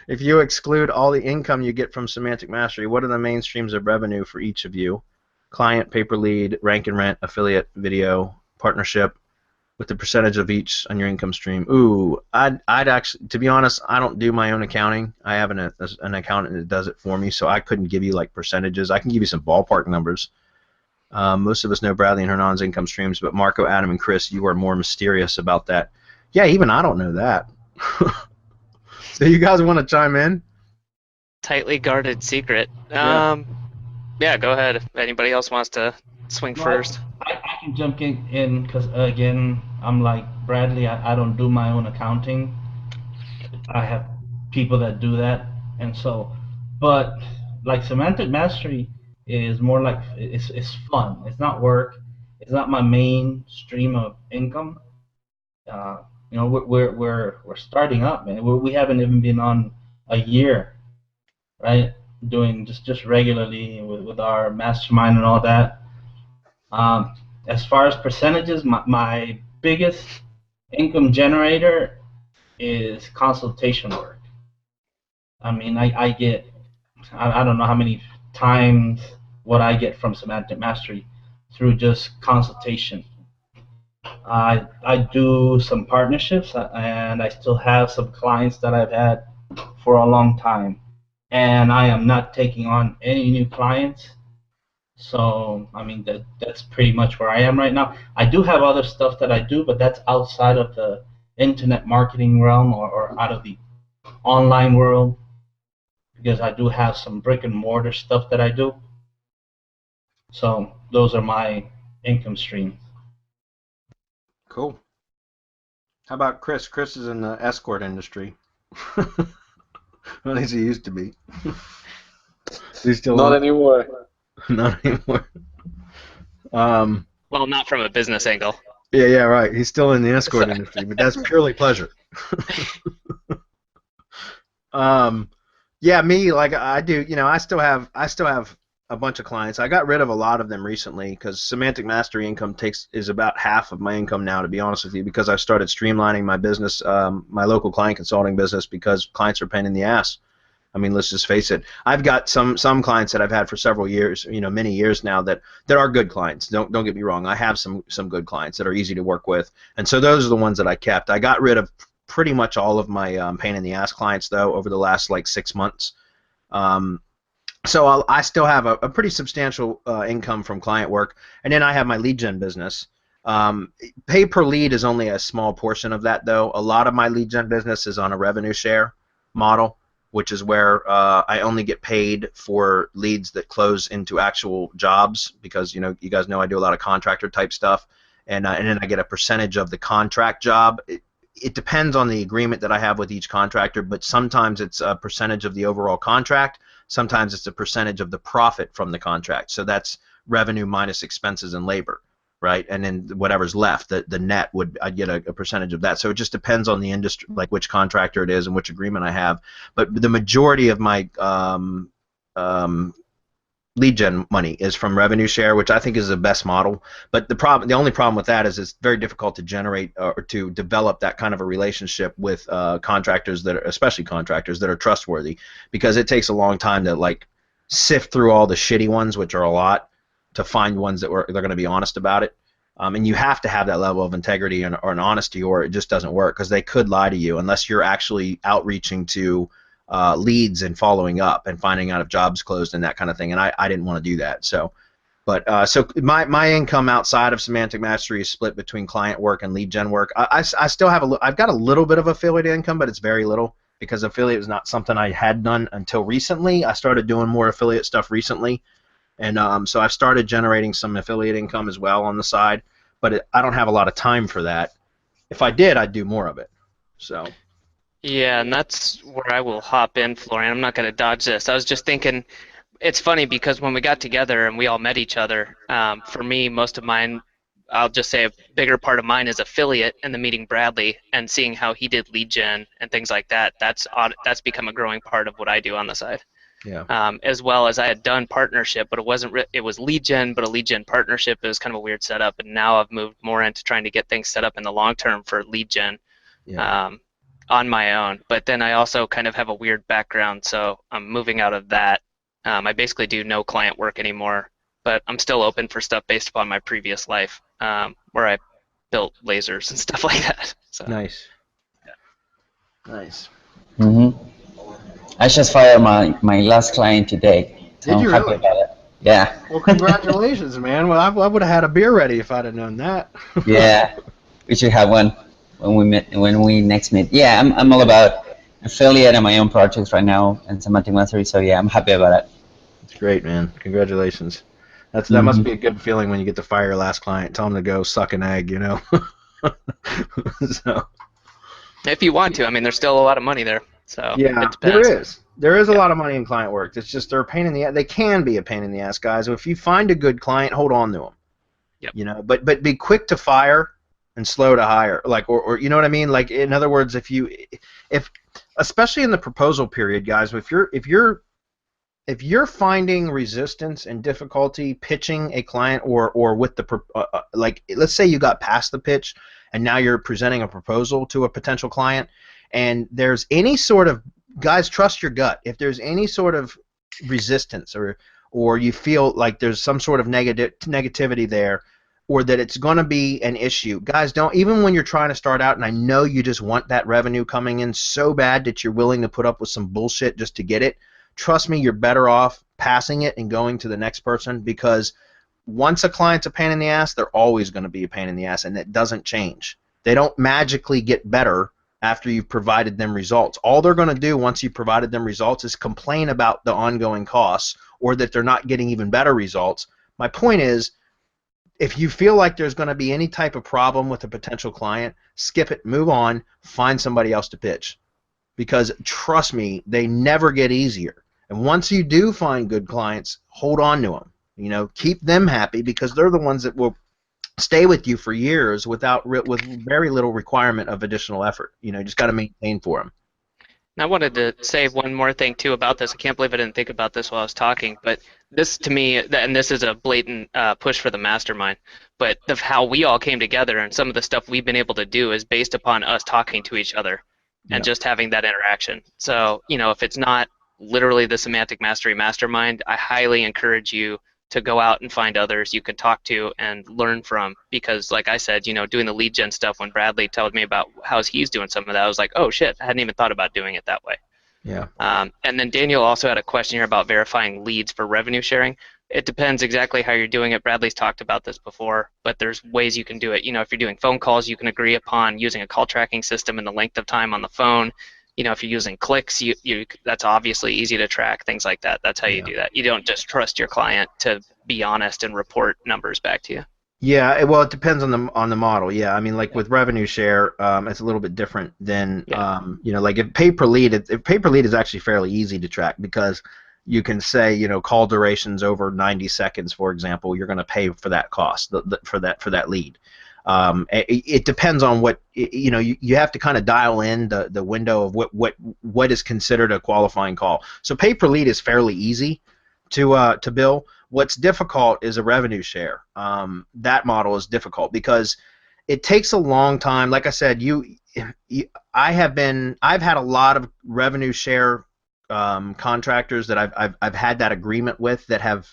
If you exclude all the income you get from Semantic Mastery, what are the main streams of revenue for each of you? Client, pay per lead, rank and rent, affiliate, video, partnership, with the percentage of each on your income stream. Ooh, I'd actually, to be honest, I don't do my own accounting. I have an accountant that does it for me, so I couldn't give you like percentages. I can give you some ballpark numbers. Most of us know Bradley and Hernan's income streams, but Marco, Adam, and Chris, you are more mysterious about that. Yeah, even I don't know that. So you guys want to chime in? Tightly guarded secret. Yeah. Yeah, go ahead. If anybody else wants to swing No, first. I can jump in because again, I'm like Bradley. I don't do my own accounting. I have people that do that, and so, but like semantic mastery is more like it's fun. It's not work. It's not my main stream of income. We're starting up, man. We haven't even been on a year, right? Doing just regularly with our mastermind and all that. Um, as far as percentages, my biggest income generator is consultation work. I mean, I get, I don't know how many times what I get from Semantic Mastery through just consultation. I do some partnerships and I still have some clients that I've had for a long time. And I am not taking on any new clients. So, I mean, that's pretty much where I am right now. I do have other stuff that I do, but that's outside of the internet marketing realm or out of the online world because I do have some brick and mortar stuff that I do. So those are my income streams. Cool. How about Chris? Chris is in the escort industry. At least he used to be. He's still Not in it? anymore. Not anymore. Um, Well, not from a business angle. yeah, right. He's still in the escort industry, but that's purely pleasure. Um, yeah, me like I do. I still have a bunch of clients. I got rid of a lot of them recently because semantic mastery income takes is about half of my income now. To be honest with you, because I've started streamlining my business, my local client consulting business, because clients are a pain in the ass. I mean, let's just face it. I've got some clients that I've had for several years, many years now that are good clients. Don't get me wrong. I have some good clients that are easy to work with, and so those are the ones that I kept. I got rid of pretty much all of my pain in the ass clients though over the last like 6 months. Um, so I still have a pretty substantial income from client work, and then I have my lead gen business. Pay per lead is only a small portion of that, though. A lot of my lead gen business is on a revenue share model, which is where I only get paid for leads that close into actual jobs, because you guys know I do a lot of contractor type stuff, and then I get a percentage of the contract job. It depends on the agreement that I have with each contractor, but sometimes it's a percentage of the overall contract. Sometimes it's a percentage of the profit from the contract. So that's revenue minus expenses and labor, right? And then whatever's left, the net I'd get a percentage of that. So it just depends on the industry, like which contractor it is and which agreement I have. But the majority of my um, lead gen money is from revenue share, which I think is the best model. But the only problem with that is it's very difficult to generate or to develop that kind of a relationship with contractors especially contractors that are trustworthy, because it takes a long time to like sift through all the shitty ones, which are a lot, to find ones they're going to be honest about it. And you have to have that level of integrity or an honesty, or it just doesn't work, because they could lie to you unless you're actually outreaching to leads and following up and finding out if jobs closed and that kind of thing. And I didn't want to do that. So my income outside of semantic mastery is split between client work and lead gen work. I still have I've got a little bit of affiliate income, but it's very little, because affiliate is not something I had done until recently. I started doing more affiliate stuff recently, and so I've started generating some affiliate income as well on the side. But I don't have a lot of time for that. If I did, I'd do more of it. So Yeah, and that's where I will hop in, Florian. I'm not going to dodge this. I was just thinking, it's funny because when we got together and we all met each other, for me, most of mine, I'll just say a bigger part of mine is affiliate, and the meeting Bradley and seeing how he did lead gen and things like that. That's become a growing part of what I do on the side. yeah. As well as I had done partnership, but it wasn't. It was lead gen, but a lead gen partnership. It was kind of a weird setup, and now I've moved more into trying to get things set up in the long term for lead gen. Yeah. Um, on my own. But then I also kind of have a weird background, so I'm moving out of that. I basically do no client work anymore, but I'm still open for stuff based upon my previous life, where I built lasers and stuff like that. So Nice. Nice. I just fired my last client today, so Did I'm you happy really? about it. Yeah. Well, congratulations, man. Well, I would have had a beer ready if I'd have known that. Yeah. We should have one when we next meet. Yeah, I'm all about affiliate and my own projects right now and Semantic Masteries. So yeah, I'm happy about it. That's great, man. Congratulations. That must be a good feeling when you get to fire your last client. Tell them to go suck an egg, you know. So. if you want to, I mean, there's still a lot of money there. So Yeah, it depends. there is a lot of money in client work. It's just they're a pain in the ass. They can be a pain in the ass, guys. If you find a good client, hold on to them. Yep. You know, but be quick to fire and slow to hire. Like, or you know what I mean? Like, in other words, if especially in the proposal period, guys, if you're finding resistance and difficulty pitching a client or with the like, let's say you got past the pitch and now you're presenting a proposal to a potential client, and there's any sort of, guys, trust your gut. If there's any sort of resistance or you feel like there's some sort of negativity there, or that it's going to be an issue, guys, don't, even when you're trying to start out, and I know you just want that revenue coming in so bad that you're willing to put up with some bullshit just to get it, trust me, you're better off passing it and going to the next person, because once a client's a pain in the ass, they're always going to be a pain in the ass, and it doesn't change. They don't magically get better after you've provided them results. All they're going to do once you've provided them results is complain about the ongoing costs or that they're not getting even better results. My point is, if you feel like there's going to be any type of problem with a potential client, skip it, move on, find somebody else to pitch. Because trust me, they never get easier. And once you do find good clients, hold on to them. You know, keep them happy, because they're the ones that will stay with you for years with very little requirement of additional effort. You know, you just got to maintain for them. And I wanted to say one more thing too about this. I can't believe I didn't think about this while I was talking, but this to me, and this is a blatant push for the mastermind, but of how we all came together and some of the stuff we've been able to do is based upon us talking to each other and just having that interaction. So, you know, if it's not literally the Semantic Mastery Mastermind, I highly encourage you to go out and find others you can talk to and learn from, because like I said, you know, doing the lead gen stuff, when Bradley told me about how he's doing some of that, I was like, oh shit, I hadn't even thought about doing it that way. Yeah. And then Daniel also had a question here about verifying leads for revenue sharing. It depends exactly how you're doing it. Bradley's talked about this before, but there's ways you can do it. You know, if you're doing phone calls, you can agree upon using a call tracking system and the length of time on the phone. You know, if you're using clicks, that's obviously easy to track, things like that. That's how you do that. You don't just trust your client to be honest and report numbers back to you. Yeah, well, it depends on the model. Yeah, I mean, like with revenue share, it's a little bit different than you know, like if pay per lead is actually fairly easy to track, because you can say, you know, call durations over 90 seconds, for example, you're going to pay for that cost for that lead. It depends on what, you know, you have to kind of dial in the window of what is considered a qualifying call. So pay per lead is fairly easy to bill. What's difficult is a revenue share. That model is difficult because it takes a long time. Like I said, I've had a lot of revenue share contractors that I've had that agreement with that have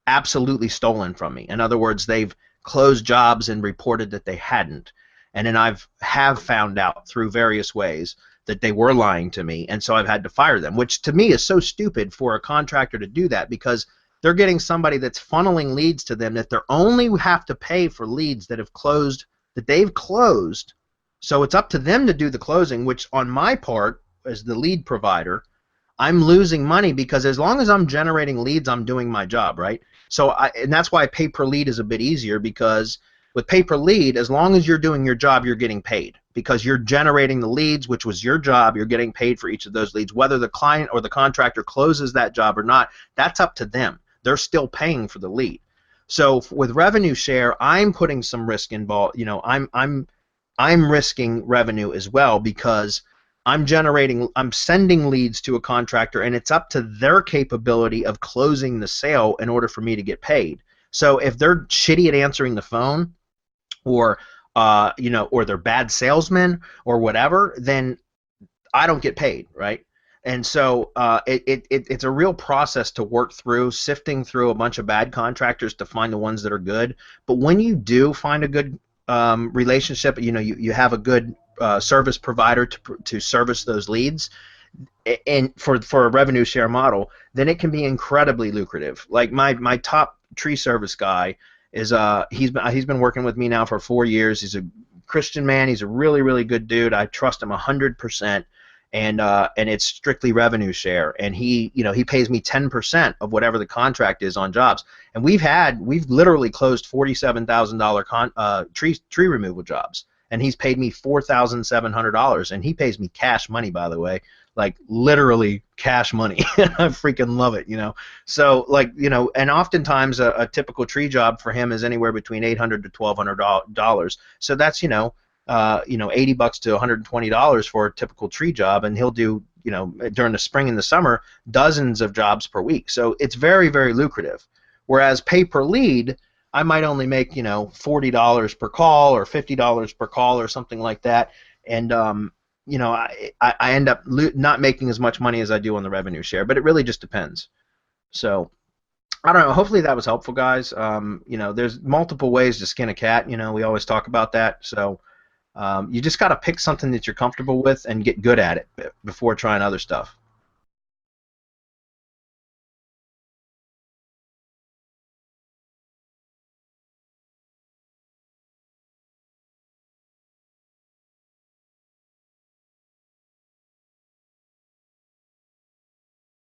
absolutely stolen from me. In other words, they've closed jobs and reported that they hadn't, and then have found out through various ways that they were lying to me, and so I've had to fire them, which to me is so stupid for a contractor to do that, because they're getting somebody that's funneling leads to them that they only have to pay for leads that they've closed. So it's up to them to do the closing, which on my part as the lead provider, I'm losing money, because as long as I'm generating leads, I'm doing my job, right? So and that's why pay per lead is a bit easier, because with pay per lead, as long as you're doing your job, you're getting paid, because you're generating the leads, which was your job. You're getting paid for each of those leads. Whether the client or the contractor closes that job or not, that's up to them. They're still paying for the lead. So with revenue share, I'm putting some risk involved. You know, I'm risking revenue as well, because I'm sending leads to a contractor, and it's up to their capability of closing the sale in order for me to get paid. So if they're shitty at answering the phone, or you know, or they're bad salesmen or whatever, then I don't get paid, right? And so it's a real process to work through, sifting through a bunch of bad contractors to find the ones that are good. But when you do find a good relationship, you have a good service provider to service those leads, and for a revenue share model, then it can be incredibly lucrative. Like my top tree service guy is he's been working with me now for 4 years. He's a Christian man. He's a really, really good dude. I trust him 100%. And it's strictly revenue share, and he pays me 10% of whatever the contract is on jobs, and we've literally closed $47,000 tree removal jobs, and he's paid me $4,700, and he pays me cash money, by the way, like literally cash money. I freaking love it, So and oftentimes a typical tree job for him is anywhere between $800 to $1,200. So that's $80 to $120 for a typical tree job, and he'll do during the spring and the summer dozens of jobs per week. So it's very, very lucrative. Whereas pay per lead, I might only make $40 per call or $50 per call or something like that, and I end up not making as much money as I do on the revenue share. But it really just depends. So I don't know. Hopefully that was helpful, guys. There's multiple ways to skin a cat. We always talk about that. So you just got to pick something that you're comfortable with and get good at it before trying other stuff.